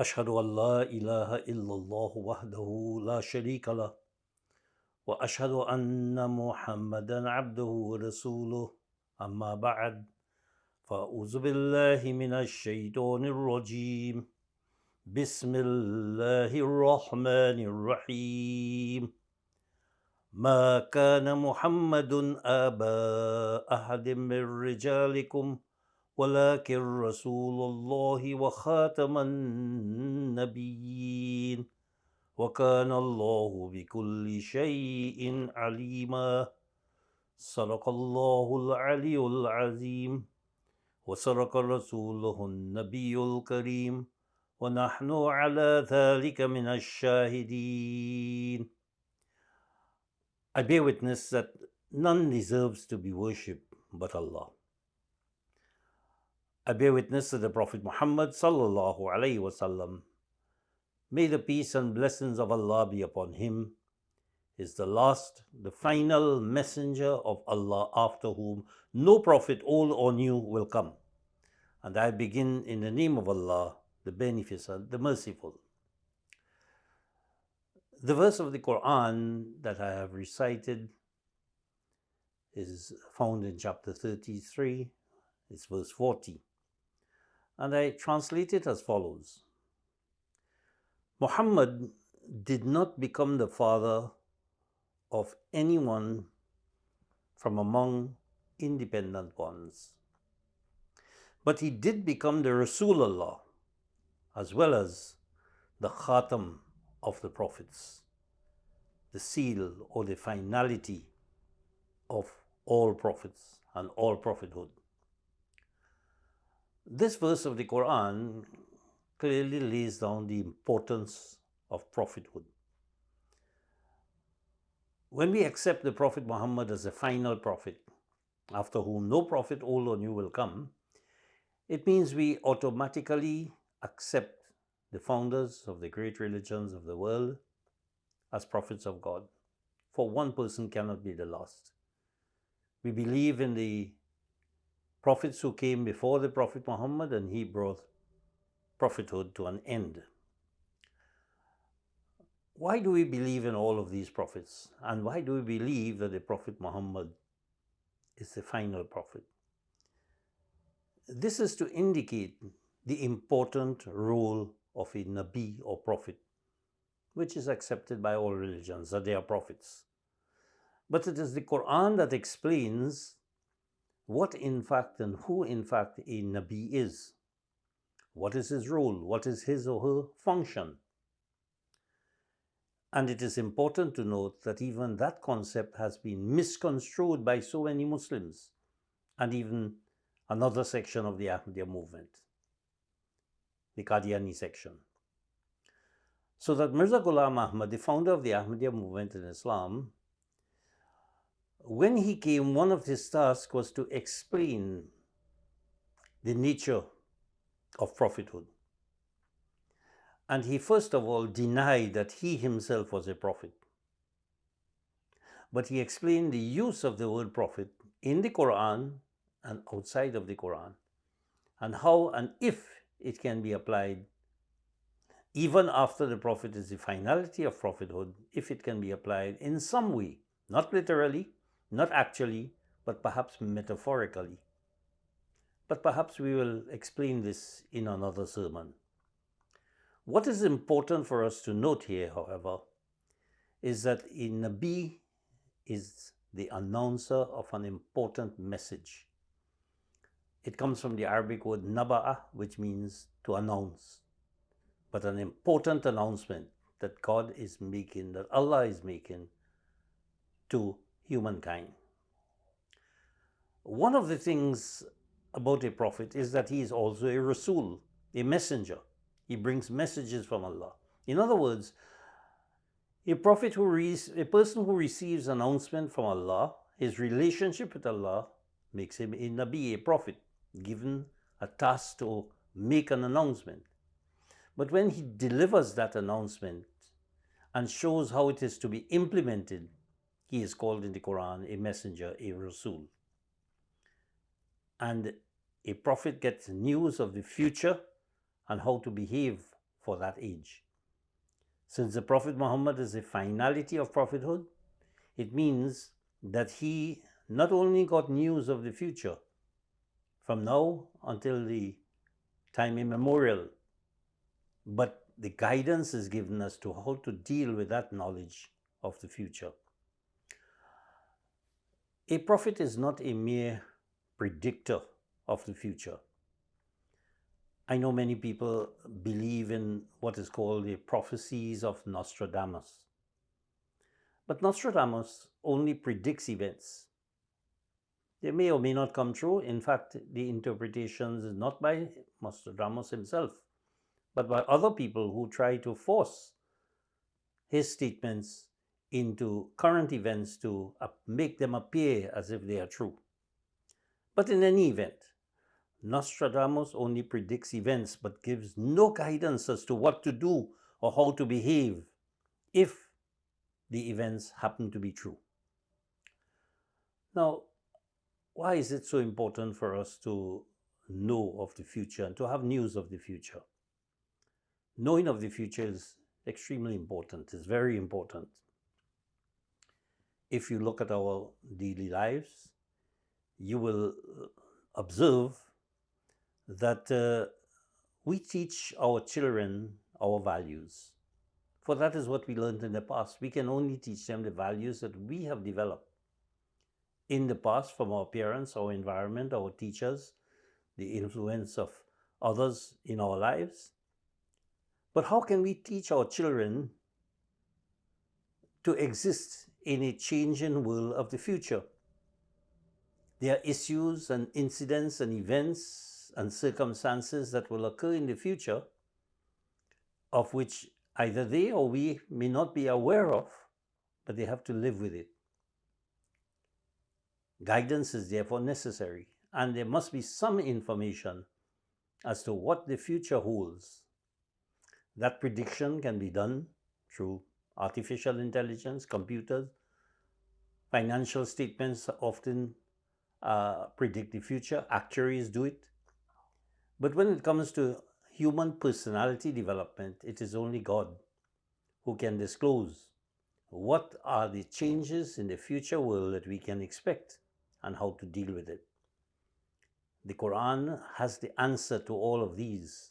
أشهد أن لا إله إلا الله وحده لا شريك له وأشهد أن محمدا عبده ورسوله أما بعد فأعوذ بالله من الشيطان الرجيم بسم الله الرحمن الرحيم ما كان محمد أبا أحد من رجالكم ولكن رسول الله وخاتم النبيين وكان الله بكل شيء عليما صدق الله العلي العظيم وصدق رسوله النبي الكريم ونحن على ذلك من الشاهدين. I bear witness that none deserves to be worshipped but Allah. I bear witness that the Prophet Muhammad sallallahu alaihi wasallam, may the peace and blessings of Allah be upon him, is the last, the final messenger of Allah, after whom no prophet, old or new, will come. And I begin in the name of Allah, the Beneficent, the Merciful. The verse of the Quran that I have recited is found in chapter 33, it's verse 40. And I translate it as follows. Muhammad did not become the father of anyone from among independent ones, but he did become the Rasulullah as well as the Khatam of the prophets, the seal or the finality of all prophets and all prophethood. This verse of the Quran clearly lays down the importance of prophethood. When we accept the Prophet Muhammad as the final prophet, after whom no prophet, old or new, will come, it means we automatically accept the founders of the great religions of the world as prophets of God. For one person cannot be the last. We believe in the prophets who came before the Prophet Muhammad, and he brought prophethood to an end. Why do we believe in all of these prophets? And why do we believe that the Prophet Muhammad is the final prophet? This is to indicate the important role of a Nabi or prophet, which is accepted by all religions, that they are prophets. But it is the Quran that explains what in fact and who in fact a Nabi is. What is his role? What is his or her function? And it is important to note that even that concept has been misconstrued by so many Muslims and even another section of the Ahmadiyya movement, the Qadiani section. So that Mirza Ghulam Ahmad, the founder of the Ahmadiyya movement in Islam, when he came, one of his tasks was to explain the nature of prophethood. And he first of all denied that he himself was a prophet. But he explained the use of the word prophet in the Quran and outside of the Quran, and how and if it can be applied even after the prophet is the finality of prophethood, if it can be applied in some way, not literally, not actually, but perhaps metaphorically. But perhaps we will explain this in another sermon. What is important for us to note here, however, is that a Nabi is the announcer of an important message. It comes from the Arabic word naba'a, which means to announce, but an important announcement that God is making, that Allah is making to humankind. One of the things about a prophet is that he is also a Rasul, a messenger. He brings messages from Allah. In other words, a person who receives announcement from Allah, his relationship with Allah makes him a Nabi, a prophet, given a task to make an announcement. But when he delivers that announcement and shows how it is to be implemented, he is called in the Quran a messenger, a Rasul. And a prophet gets news of the future and how to behave for that age. Since the Prophet Muhammad is the finality of prophethood, it means that he not only got news of the future from now until the time immemorial, but the guidance is given as to how to deal with that knowledge of the future. A prophet is not a mere predictor of the future. I know many people believe in what is called the prophecies of Nostradamus. But Nostradamus only predicts events. They may or may not come true. In fact, the interpretations is not by Nostradamus himself, but by other people who try to force his statements into current events to make them appear as if they are true. But in any event, Nostradamus only predicts events but gives no guidance as to what to do or how to behave if the events happen to be true. Now, why is it so important for us to know of the future and to have news of the future? Knowing of the future is extremely important, it's very important. If you look at our daily lives, you will observe that we teach our children our values. For that is what we learned in the past. We can only teach them the values that we have developed in the past from our parents, our environment, our teachers, the influence of others in our lives. But how can we teach our children to exist in a changing world of the future? There are issues and incidents and events and circumstances that will occur in the future of which either they or we may not be aware of, but they have to live with it. Guidance is therefore necessary, and there must be some information as to what the future holds. That prediction can be done through artificial intelligence, computers. Financial statements often predict the future. Actuaries do it. But when it comes to human personality development, it is only God who can disclose what are the changes in the future world that we can expect and how to deal with it. The Quran has the answer to all of these.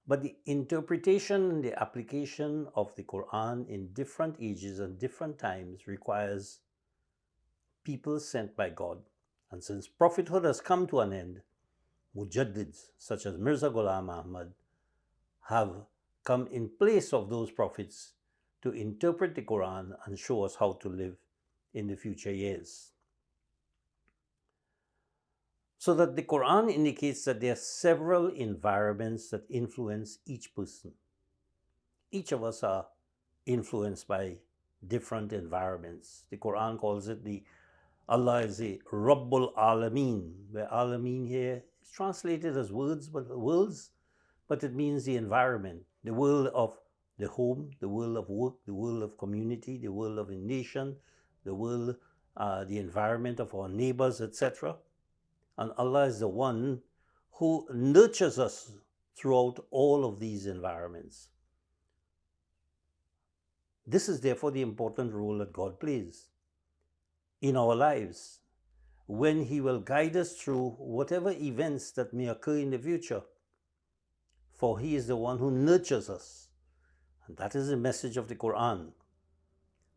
But the interpretation and the application of the Quran in different ages and different times requires people sent by God. And since prophethood has come to an end, mujaddids such as Mirza Ghulam Ahmad have come in place of those prophets to interpret the Quran and show us how to live in the future years. So that the Quran indicates that there are several environments that influence each person. Each of us are influenced by different environments. The Quran calls it Allah is the Rabbul Alameen, where Alameen here is translated as worlds, but it means the environment, the world of the home, the world of work, the world of community, the world of a nation, the world, the environment of our neighbors, etc. And Allah is the one who nurtures us throughout all of these environments. This is therefore the important role that God plays in our lives when He will guide us through whatever events that may occur in the future. For He is the one who nurtures us. And that is the message of the Quran,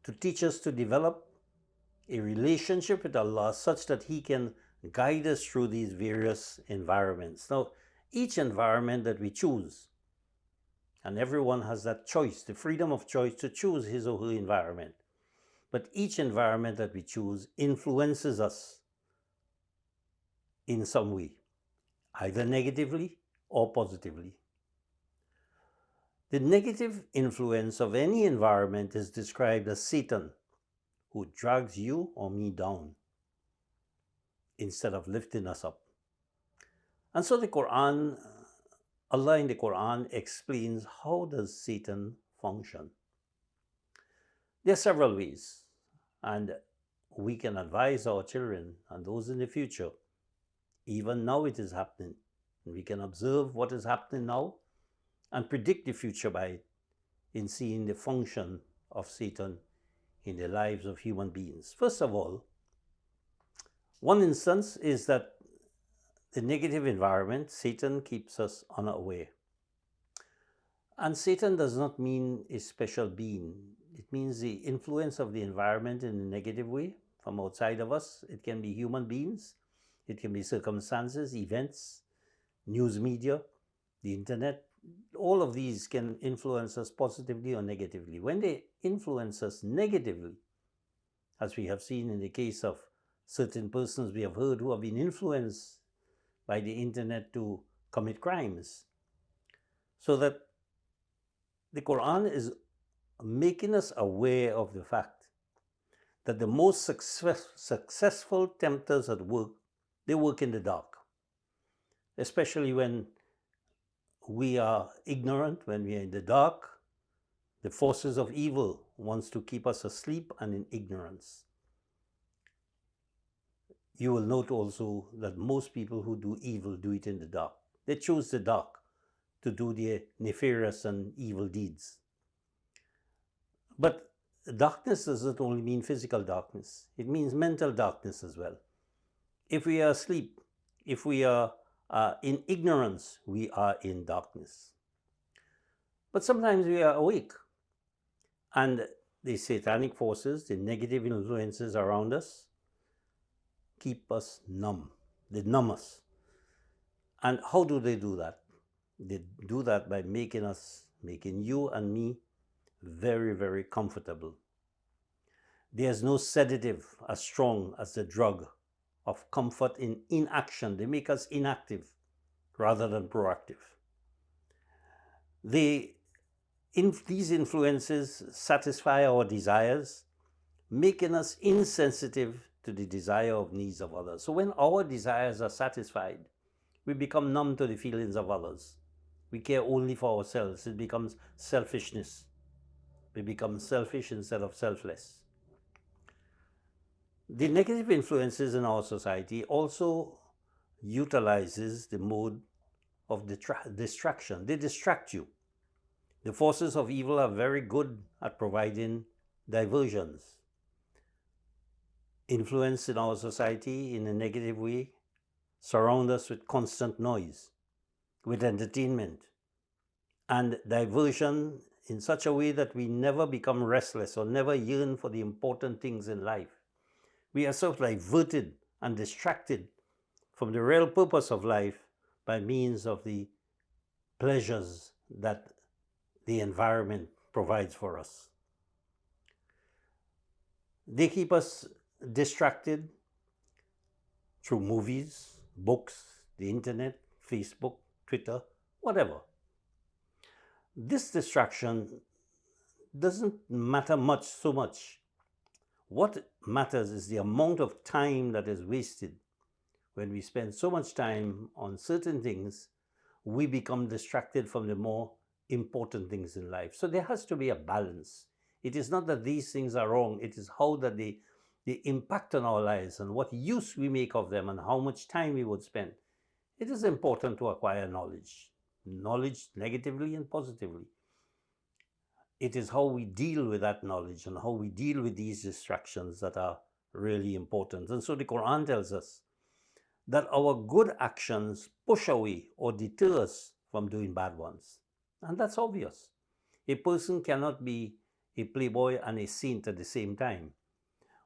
to teach us to develop a relationship with Allah such that He can guide us through these various environments. Now, each environment that we choose, and everyone has that choice, the freedom of choice to choose his or her environment. But each environment that we choose influences us in some way, either negatively or positively. The negative influence of any environment is described as Satan, who drags you or me down instead of lifting us up. And so the Quran, Allah in the Quran explains how does Satan function. There are several ways, and we can advise our children and those in the future. Even now it is happening. We can observe what is happening now and predict the future by it in seeing the function of Satan in the lives of human beings. First of all, one instance is that the negative environment, Satan keeps us unaware. And Satan does not mean a special being. It means the influence of the environment in a negative way from outside of us. It can be human beings, it can be circumstances, events, news media, the internet. All of these can influence us positively or negatively. When they influence us negatively, as we have seen in the case of certain persons we have heard who have been influenced by the internet to commit crimes, so that the Quran is making us aware of the fact that the most successful tempters at work, they work in the dark, especially when we are ignorant, when we are in the dark. The forces of evil wants to keep us asleep and in ignorance. You will note also that most people who do evil do it in the dark. They choose the dark to do their nefarious and evil deeds. But darkness doesn't only mean physical darkness, it means mental darkness as well. If we are asleep, if we are in ignorance, we are in darkness. But sometimes we are awake, and the satanic forces, the negative influences around us, keep us numb. They numb us. And how do they do that? They do that by making you and me very, very comfortable. There's no sedative as strong as the drug of comfort in inaction. They make us inactive rather than proactive. These influences satisfy our desires, making us insensitive to the desire of needs of others. So when our desires are satisfied, we become numb to the feelings of others. We care only for ourselves. It becomes selfishness. We become selfish instead of selfless. The negative influences in our society also utilizes the mode of distraction. They distract you. The forces of evil are very good at providing diversions. Influence in our society in a negative way surround us with constant noise, with entertainment, and diversion in such a way that we never become restless or never yearn for the important things in life. We are so diverted and distracted from the real purpose of life by means of the pleasures that the environment provides for us. They keep us distracted through movies, books, the internet, Facebook, Twitter, whatever. This distraction doesn't matter so much. What matters is the amount of time that is wasted. When we spend so much time on certain things, we become distracted from the more important things in life. So there has to be a balance. It is not that these things are wrong, it is how that they impact on our lives and what use we make of them and how much time we would spend. It is important to acquire knowledge negatively and positively. It is how we deal with that knowledge and how we deal with these distractions that are really important. And so the Quran tells us that our good actions push away or deter us from doing bad ones. And that's obvious. A person cannot be a playboy and a saint at the same time.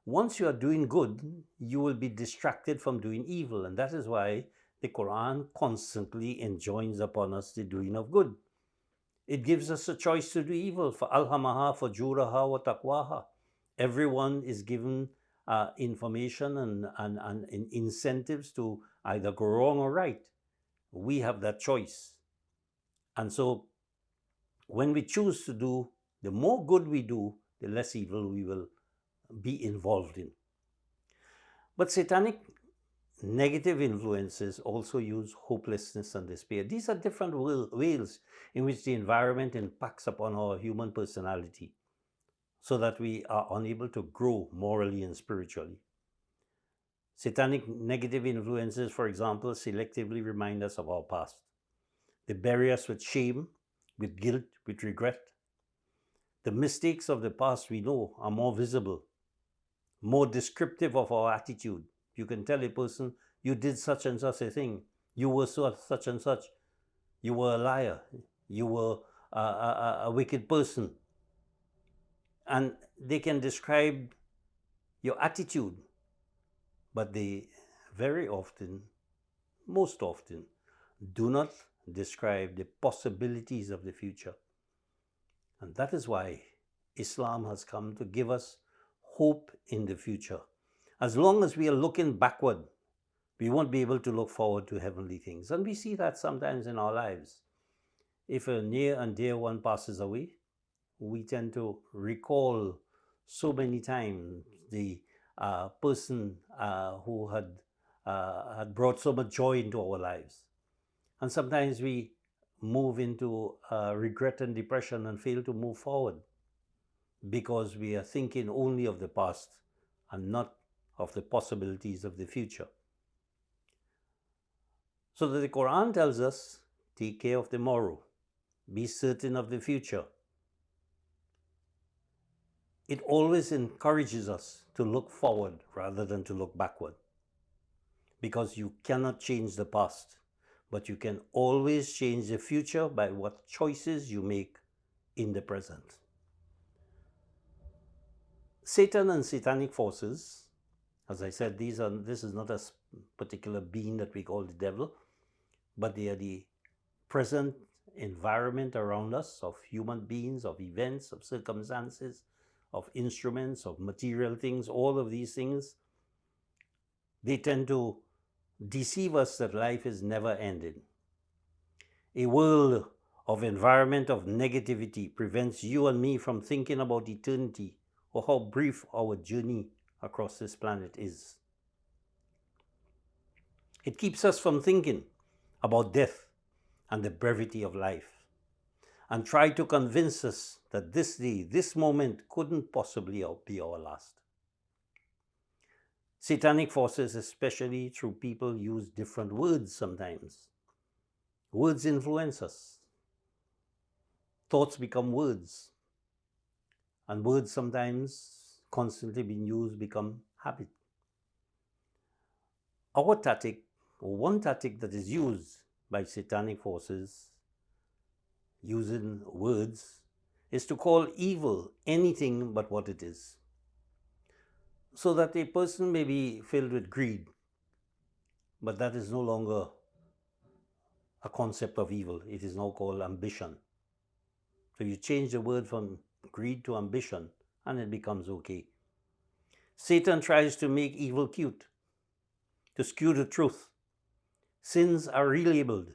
Once you are doing good, you will be distracted from doing evil. And that is why the Quran constantly enjoins upon us the doing of good. It gives us a choice to do evil. For alhamaha, for juraha, wa taqwaha. Everyone is given information and incentives to either go wrong or right. We have that choice. And so when we choose to do, the more good we do, the less evil we will be involved in. But satanic negative influences also use hopelessness and despair. These are different ways in which the environment impacts upon our human personality so that we are unable to grow morally and spiritually. Satanic negative influences, for example, selectively remind us of our past. They bury us with shame, with guilt, with regret. The mistakes of the past we know are more visible, more descriptive of our attitude. You can tell a person, you did such and such a thing, you were such and such, you were a liar, you were a wicked person. And they can describe your attitude, but they very often, most often, do not describe the possibilities of the future. And that is why Islam has come to give us hope in the future. As long as we are looking backward, we won't be able to look forward to heavenly things. And we see that sometimes in our lives. If a near and dear one passes away, we tend to recall so many times the person who had brought so much joy into our lives. And sometimes we move into regret and depression and fail to move forward because we are thinking only of the past and not of the possibilities of the future. So that the Quran tells us, take care of the tomorrow, be certain of the future. It always encourages us to look forward rather than to look backward, because you cannot change the past, but you can always change the future by what choices you make in the present. Satan and satanic forces, as I said, this is not a particular being that we call the devil, but they are the present environment around us of human beings, of events, of circumstances, of instruments, of material things. All of these things, they tend to deceive us that life is never ending. A world of environment of negativity prevents you and me from thinking about eternity or how brief our journey across this planet is. It keeps us from thinking about death and the brevity of life, and try to convince us that this day, this moment couldn't possibly be our last. Satanic forces, especially through people, use different words sometimes. Words influence us. Thoughts become words. And words sometimes constantly being used become habit. Our tactic, or one tactic that is used by satanic forces using words, is to call evil anything but what it is. So that a person may be filled with greed, but that is no longer a concept of evil. It is now called ambition. So you change the word from greed to ambition and it becomes okay. Satan tries to make evil cute, to skew the truth. Sins are relabeled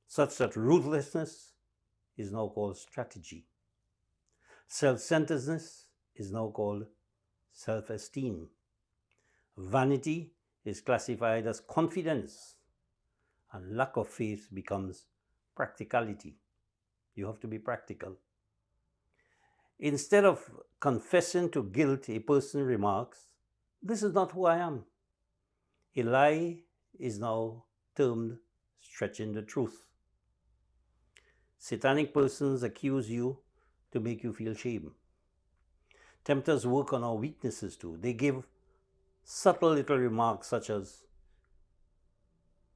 such that ruthlessness is now called strategy. Self-centeredness is now called self-esteem. Vanity is classified as confidence, and lack of faith becomes practicality. You have to be practical. Instead of confessing to guilt, a person remarks, "This is not who I am." A lie is now termed stretching the truth. Satanic persons accuse you to make you feel shame. Tempters work on our weaknesses too. They give subtle little remarks such as,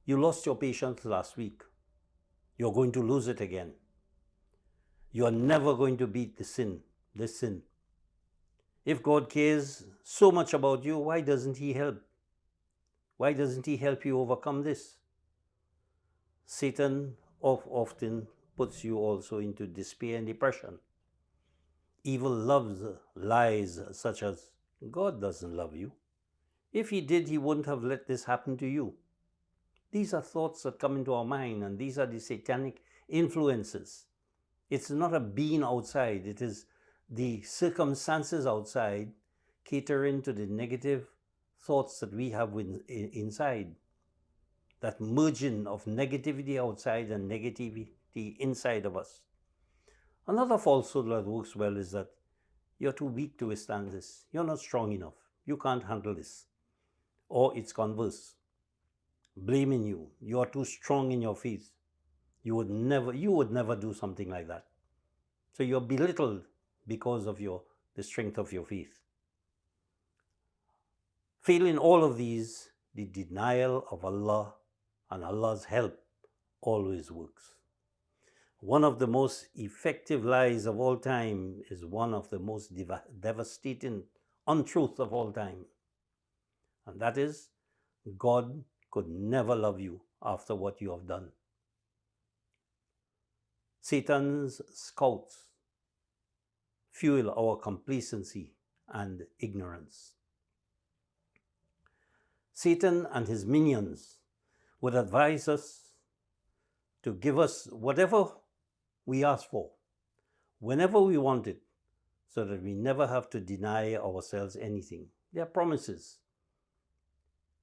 "You lost your patience last week. You're going to lose it again. You are never going to beat this sin. If God cares so much about you, why doesn't He help? Why doesn't He help you overcome this?" Satan often puts you also into despair and depression. Evil loves lies such as, "God doesn't love you. If He did, He wouldn't have let this happen to you." These are thoughts that come into our mind, and these are the satanic influences. It's not a being outside, it is the circumstances outside catering to the negative thoughts that we have inside. That merging of negativity outside and negativity inside of us. Another falsehood that works well is that you're too weak to withstand this. You're not strong enough. You can't handle this. Or it's converse. Blaming you. You are too strong in your faith. You would never do something like that. So you're belittled because of the strength of your faith. Failing all of these, the denial of Allah and Allah's help always works. One of the most effective lies of all time is one of the most devastating untruths of all time. And that is, God could never love you after what you have done. Satan's scouts fuel our complacency and ignorance. Satan and his minions would advise us to give us whatever we ask for, whenever we want it, so that we never have to deny ourselves anything. They are promises.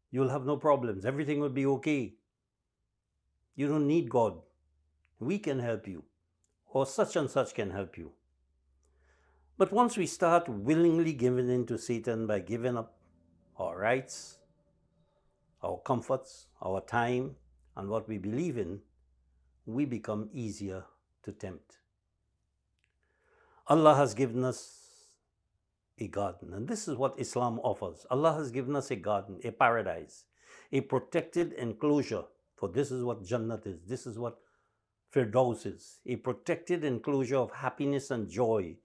You'll have no problems. Everything will be okay. You don't need God. We can help you, or such and such can help you. But once we start willingly giving in to Satan by giving up our rights, our comforts, our time, and what we believe in, we become easier to tempt. Allah has given us a garden, and this is what Islam offers. Allah has given us a garden, a paradise, a protected enclosure, for this is what Jannat is, this is what Firdaus is, a protected enclosure of happiness and joy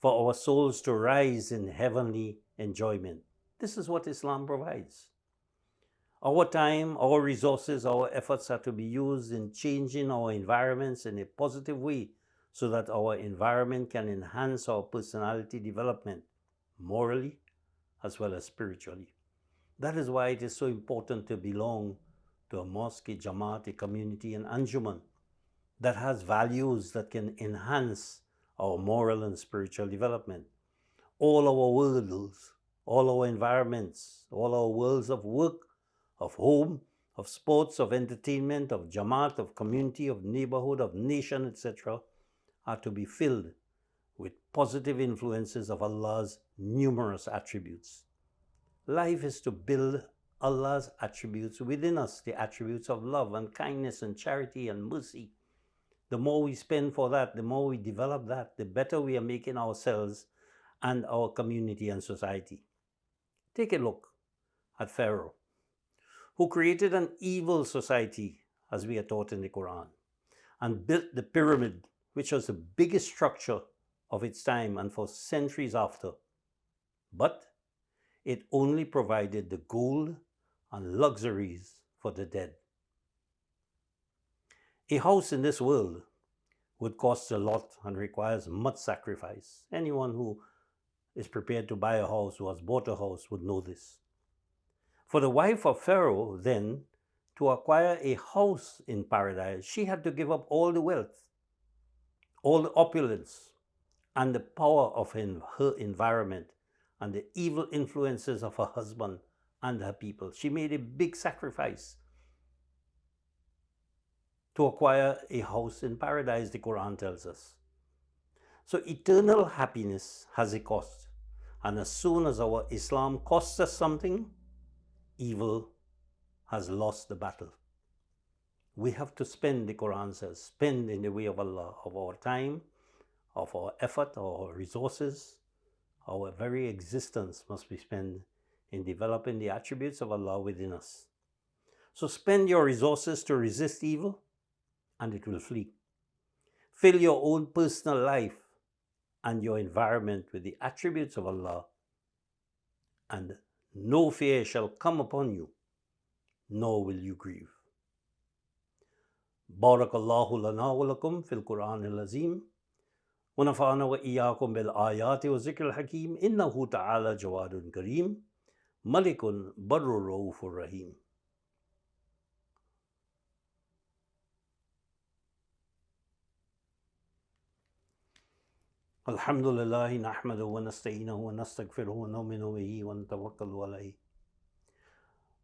for our souls to rise in heavenly enjoyment. This is what Islam provides. Our time, our resources, our efforts are to be used in changing our environments in a positive way so that our environment can enhance our personality development, morally as well as spiritually. That is why it is so important to belong to a mosque, a Jamaat, a community, an Anjuman that has values that can enhance our moral and spiritual development. All our worlds, all our environments, all our worlds of work, of home, of sports, of entertainment, of Jamaat, of community, of neighborhood, of nation, etc., are to be filled with positive influences of Allah's numerous attributes. Life is to build Allah's attributes within us, the attributes of love and kindness and charity and mercy. The more we spend for that, the more we develop that, the better we are making ourselves and our community and society. Take a look at Pharaoh, who created an evil society, as we are taught in the Quran, and built the pyramid, which was the biggest structure of its time and for centuries after. But it only provided the gold and luxuries for the dead. A house in this world would cost a lot and requires much sacrifice. Anyone who is prepared to buy a house, who has bought a house, would know this. For the wife of Pharaoh, then, to acquire a house in paradise, she had to give up all the wealth, all the opulence, and the power of her environment, and the evil influences of her husband and her people. She made a big sacrifice to acquire a house in paradise, the Quran tells us. So eternal happiness has a cost. And as soon as our Islam costs us something, evil has lost the battle. We have to spend, the Quran says, spend in the way of Allah, of our time, of our effort, our resources. Our very existence must be spent in developing the attributes of Allah within us. So spend your resources to resist evil, and it will flee. Fill your own personal life and your environment with the attributes of Allah, and no fear shall come upon you, nor will you grieve. Barakallahu lana wa lakum fil Quran al-Azim. ونفعنا وإياكم بالآيات والذكر الحكيم إنه تعالى جواد كريم ملك بر رؤوف رحيم. الحمد لله نحمده ونستعينه ونستغفره ونؤمن به ونتوكل عليه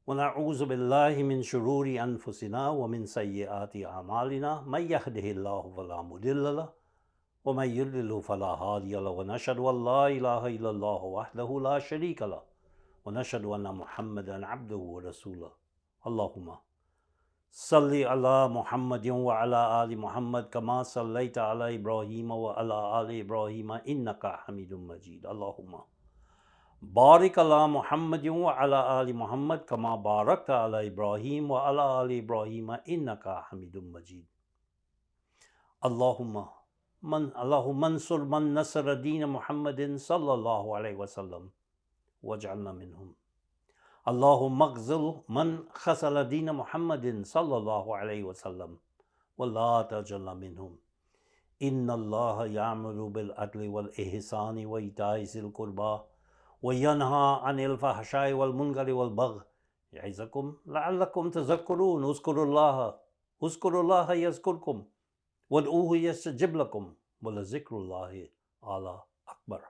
ونعوذ بالله من شرور أنفسنا ومن سيئات أعمالنا من يهده الله فلا مضل له ومن يضلل فلا هادي له ونشهد أن لا إله إلا الله وحده لا شريك له ونشهد أن محمدا عبده ورسوله. اللهم सल्ली अला मुहम्मद व अला आलि मुहम्मद कमा सल्लैता अला इब्राहीम व अला आलि इब्राहीम इन्नका हमीदुम मजीद। अल्लाहुम्मा बारिक अला मुहम्मद व अला आलि मुहम्मद कमा बारकता अला इब्राहीम व अला आलि इब्राहीम इन्नका हमीदुम मजीद। अल्लाहुम्मा मंसुर मन नसर दीन मुहम्मदिन सल्लल्लाहु अलैहि वसल्लम वजअलना मिनहुम। अल्लाहुम्मा ख्ज़ुल मन खज़ल दीन मुहम्मदिन सल्लल्लाहु अलैहि वसल्लम वला तजअलना मिनहुम। इन्नल्लाह यामुरु बिल अदलि वल इहसानि व इताइ ज़िल कुर्बा व यनहा अनिल फ़हशाइ वल मुनकरि वल बग़ि यइज़कुम लअल्लकुम तज़क्करून। उज़्कुरुल्लाह यज़्कुरकुम वदऊहु यस्तजिब लकुम व लज़िक्रुल्लाहि आला अकबर।